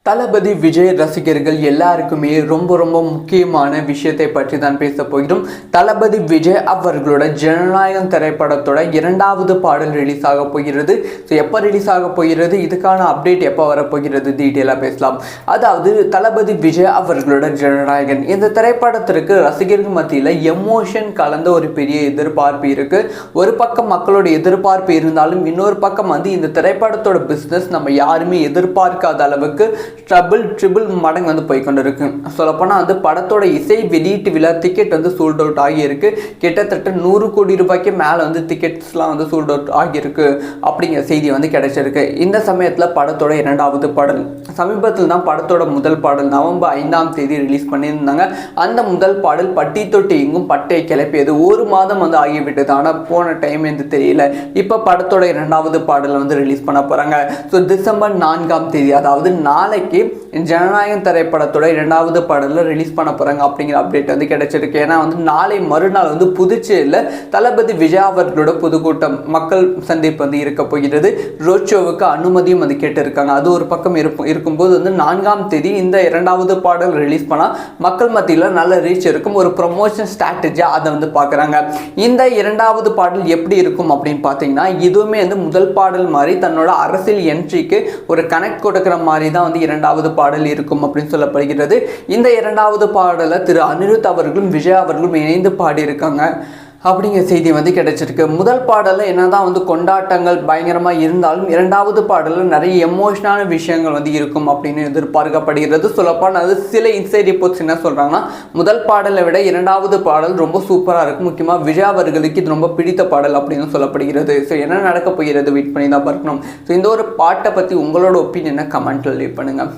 தளபதி விஜய் ரசிகர்கள் எல்லாருக்குமே ரொம்ப ரொம்ப முக்கியமான விஷயத்தை பற்றி தான் பேச போகிறோம். தளபதி விஜய் அவர்களோட ஜனநாயகம் திரைப்படத்தோட 2வது பாடல் ரிலீஸ் ஆக போகிறது. ஸோ எப்போ ரிலீஸ் ஆக போகிறது, இதுக்கான அப்டேட் எப்போ வரப்போகிறது, டீட்டெயிலாக பேசலாம். அதாவது தளபதி விஜய் அவர்களோட ஜனநாயகன் இந்த திரைப்படத்திற்கு ரசிகர்கள் மத்தியில் எமோஷன் கலந்த ஒரு பெரிய எதிர்பார்ப்பு இருக்கு. ஒரு பக்கம் மக்களோட எதிர்பார்ப்பு இருந்தாலும் இன்னொரு பக்கம் இந்த திரைப்படத்தோட பிஸ்னஸ் நம்ம யாருமே எதிர்பார்க்காத அளவுக்கு ட்ரிபிள் மடங்கு போய்கொண்டு இருக்கு. சொல்லப்போனால் படத்தோட இசை வெளியீட்டு விழா டிக்கெட் சோல்ட் அவுட் ஆகியிருக்கு. கிட்டத்தட்ட 100 கோடி ரூபாய்க்கு மேலே டிக்கெட்ஸ்லாம் சோல்ட் அவுட் ஆகியிருக்கு அப்படிங்கிற செய்தி கிடைச்சிருக்கு. இந்த சமயத்தில் படத்தோட 2வது பாடல் சமீபத்தில் தான் படத்தோட முதல் பாடல் நவம்பர் 5ஆம் தேதி ரிலீஸ் பண்ணியிருந்தாங்க. அந்த முதல் பாடல் பட்டி தொட்டி எங்கும் பட்டை கிளப்பியது. ஒரு மாதம் ஆகிவிட்டது. ஆனால் போன டைம் தெரியல. இப்போ படத்தோட 2வது பாடல் ரிலீஸ் பண்ண போகிறாங்க. ஸோ டிசம்பர் 4ஆம் தேதி, அதாவது நாளைக்கு ஜனநாயகம் திரைப்படத்தோட 2வது பாடலில் ரிலீஸ் பண்ண போகிறாங்க அப்படிங்கிற அப்டேட் கிடைச்சிருக்கு. ஏன்னா நாளை மறுநாள் புதுச்சேரியில் தளபதி விஜய் அவர்களோட பொதுக்கூட்டம் மக்கள் சந்திப்பு இருக்க போகிறது. ரோட் ஷோவுக்கு அனுமதியும் கேட்டிருக்காங்க. அது ஒரு பக்கம் இருக்கும்போது 4ஆம் தேதி இந்த 2வது பாடல் ரிலீஸ் பண்ணால் மக்கள் மத்தியில் நல்ல ரீச் இருக்கும். ஒரு ப்ரொமோஷன் ஸ்ட்ராட்டஜியாக அதை பார்க்குறாங்க. இந்த 2வது பாடல் எப்படி இருக்கும் அப்படின்னு பார்த்தீங்கன்னா, இதுவுமே முதல் பாடல் மாதிரி தன்னோட அரசியல் என்ட்ரிக்கு ஒரு கனெக்ட் கொடுக்குற மாதிரி தான் 2வது பாடல் இருக்கும் அப்படின்னு சொல்லப்படுகிறது. இந்த 2வது பாடலை திரு அனிருத் அவர்களும் விஜய் அவர்களும் இணைந்து பாடியிருக்காங்க அப்படிங்கிற செய்தி கிடைச்சிருக்கு. முதல் பாடலில் என்னதான் கொண்டாட்டங்கள் பயங்கரமாக இருந்தாலும் 2வது பாடலில் நிறைய எமோஷனான விஷயங்கள் இருக்கும் அப்படின்னு எதிர்பார்க்கப்படுகிறது. சொல்லப்போனால் சில இன்சைட் ரிப்போர்ட்ஸ் என்ன சொல்கிறாங்கன்னா, முதல் பாடலை விட 2வது பாடல் ரொம்ப சூப்பராக இருக்கும். முக்கியமாக விஜய் அவர்களுக்கு இது ரொம்ப பிடித்த பாடல் அப்படின்னு சொல்லப்படுகிறது. ஸோ என்ன நடக்க போகிறது வெயிட் பண்ணி தான் பார்க்கணும். ஸோ இந்த ஒரு பாட்டை பற்றி உங்களோட ஒப்பீனியனை கமெண்ட்டில் லீவ் பண்ணுங்கள்.